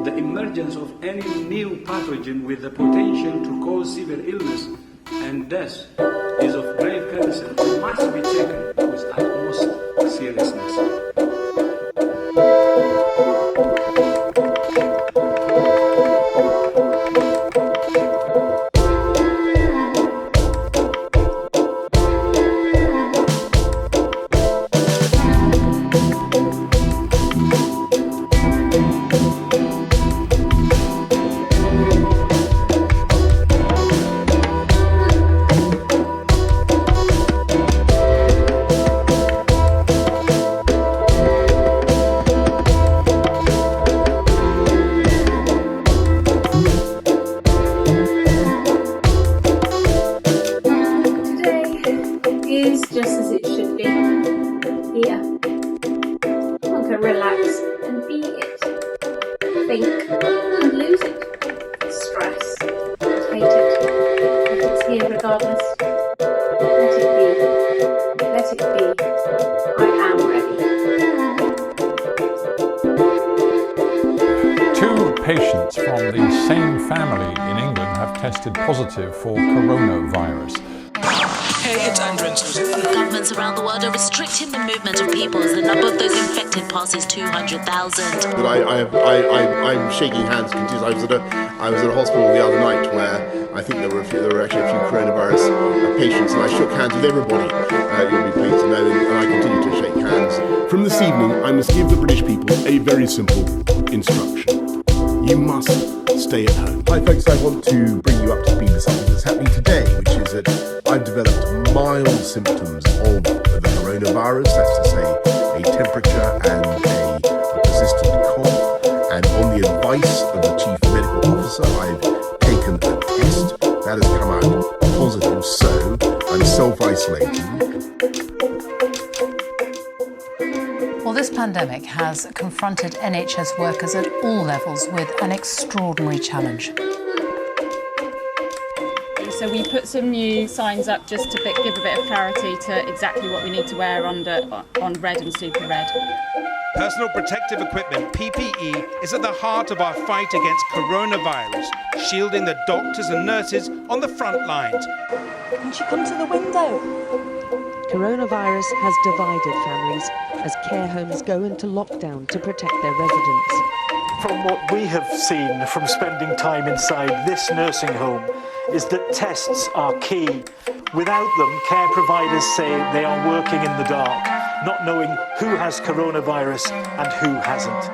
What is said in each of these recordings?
the emergence of any new pathogen with the potential to cause severe illness and death is of grave concern and must be taken with utmost seriousness. Just as it should be. Here. One can relax and be it. Think and lose it. Stress and hate it. But it's here regardless. Let it be. Let it be. I am ready. 2 patients from the same family in England have tested positive for coronavirus. Hey, it's Andrew and Susie. Governments around the world are restricting the movement of people as the number of those infected passes 200,000. I'm shaking hands continuously. I was at a hospital the other night where I think there were actually a few coronavirus patients, and I shook hands with everybody. You'll be pleased to know, and I continue to shake hands. From this evening, I must give the British people a very simple instruction. You must stay at home. Hi folks, I want to bring you up to speed with something that's happening today, which is that I've developed mild symptoms of the coronavirus, that's to say a temperature and a persistent cough, and on the advice of the Chief Medical Officer I've taken a test that has come out positive, so I'm self-isolating. Well, this pandemic has confronted NHS workers at all levels with an extraordinary challenge. So we put some new signs up just to give a bit of clarity to exactly what we need to wear on red and super red. Personal protective equipment, PPE, is at the heart of our fight against coronavirus, shielding the doctors and nurses on the front lines. Won't you come to the window? Coronavirus has divided families as care homes go into lockdown to protect their residents. From what we have seen from spending time inside this nursing home is that tests are key. Without them, care providers say they are working in the dark, not knowing who has coronavirus and who hasn't.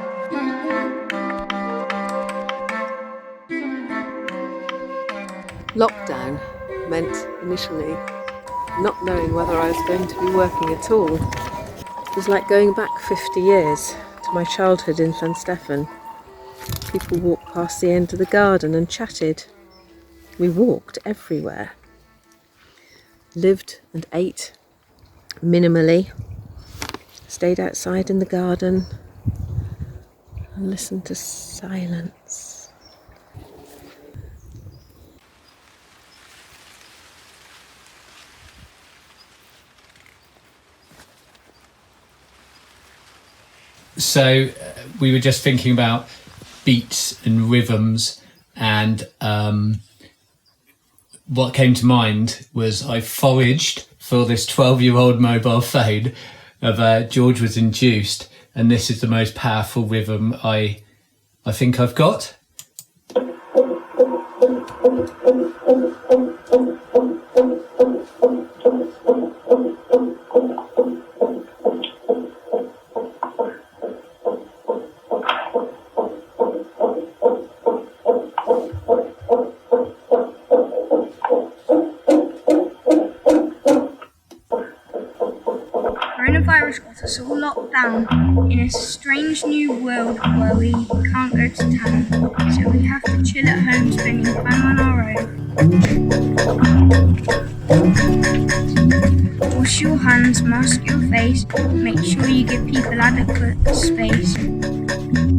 Lockdown meant initially not knowing whether I was going to be working at all. It was like going back 50 years to my childhood in Llanstefan. People walked past the end of the garden and chatted. We walked everywhere. Lived and ate minimally. Stayed outside in the garden and listened to silence. So we were just thinking about beats and rhythms, and what came to mind was I foraged for this 12-year-old mobile phone of George Was Induced, and this is the most powerful rhythm I think I've got. Coronavirus got us all locked down in a strange new world where we can't go to town, so we have to chill at home spending time on our own. Wash your hands, mask your face, make sure you give people adequate space.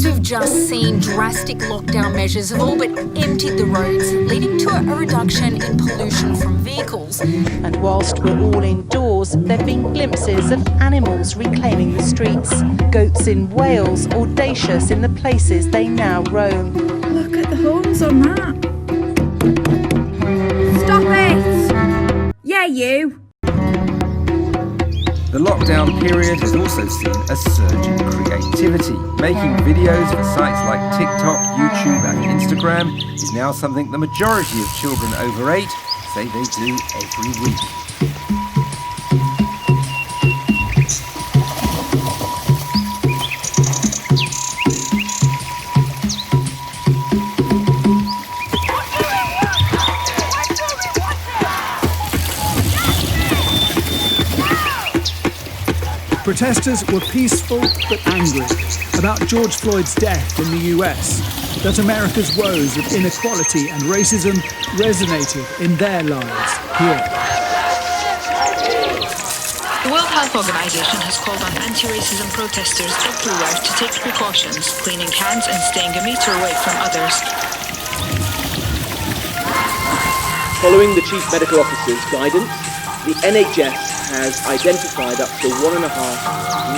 We've just seen drastic lockdown measures have all but emptied the roads, leading to a reduction in pollution from vehicles. And whilst we're all indoors, outdoors, there have been glimpses of animals reclaiming the streets. Goats in Wales, audacious in the places they now roam. Look at the horns on that. Stop it! Yeah, you! The lockdown period has also seen a surge in creativity. Making videos for sites like TikTok, YouTube and Instagram is now something the majority of children over 8 say they do every week. Protesters were peaceful but angry about George Floyd's death in the US, that America's woes of inequality and racism resonated in their lives here. The World Health Organization has called on anti-racism protesters everywhere to take precautions, cleaning hands and staying a meter away from others. Following the Chief Medical Officer's guidance, the NHS has identified up to 1.5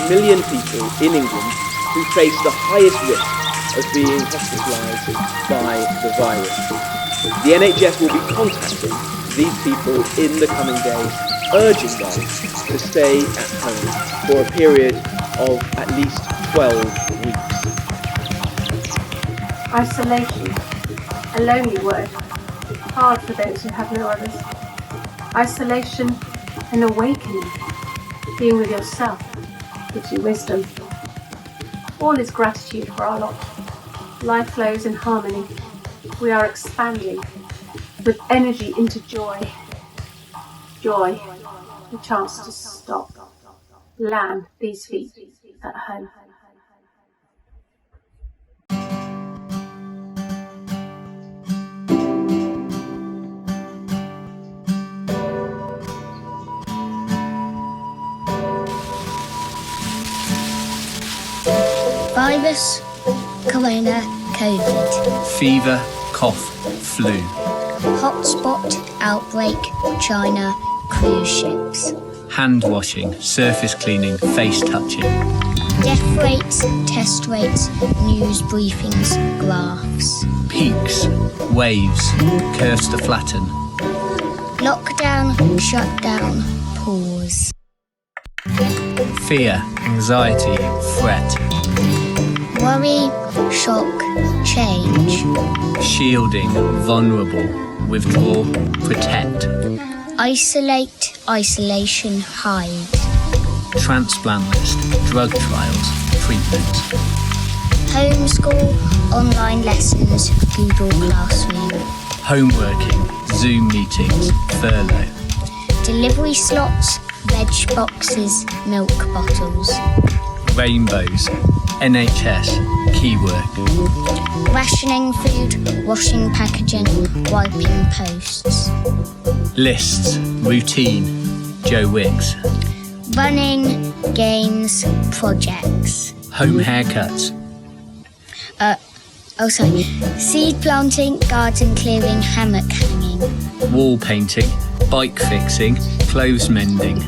million people in England who face the highest risk of being hospitalised by the virus. The NHS will be contacting these people in the coming days, urging them to stay at home for a period of at least 12 weeks. Isolation, a lonely word, hard for those who have no others. Isolation, an awakening, being with yourself gives you wisdom. All is gratitude for our lot. Life flows in harmony. We are expanding with energy into joy. Joy, the chance to stop, land these feet at home. Virus, corona, COVID. Fever, cough, flu. Hotspot, outbreak, China, cruise ships. Hand washing, surface cleaning, face touching. Death rates, test rates, news briefings, graphs. Peaks, waves, curves to flatten. Lockdown, shutdown, pause. Fear, anxiety, fret. Worry, shock, change. Shielding, vulnerable, withdraw, protect. Isolate, isolation, hide. Transplant list, drug trials, treatment. Homeschool, online lessons, Google Classroom. Homeworking, Zoom meetings, furlough. Delivery slots, veg boxes, milk bottles. Rainbows, NHS, key work. Rationing food, washing packaging, wiping posts. Lists, routine, Joe Wicks. Running, games, projects. Home haircuts. Seed planting, garden clearing, hammock hanging. Wall painting, bike fixing, clothes mending.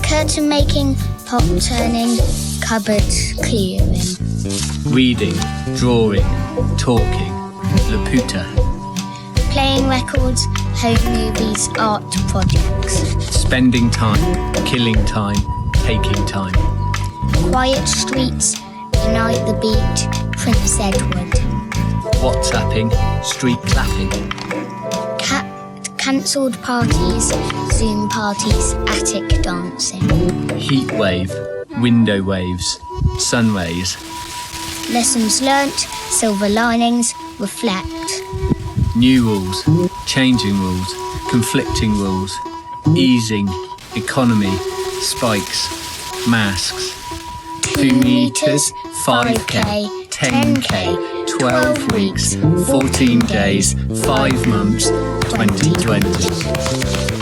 Curtain making, pot turning, cupboards clearing. Reading, drawing, talking, Laputa. Playing records, home movies, art projects. Spending time, killing time, taking time. Quiet streets, Unite the Beat, Prince Edward. WhatsApping, street clapping. Cancelled parties, Zoom parties, attic dancing. Heat wave, window waves, sun rays. Lessons learnt, silver linings, reflect. New rules, changing rules, conflicting rules. Easing, economy, spikes, masks. 2 meters, 5k, 10k, 12 weeks, 14 days, 5 months, 2020.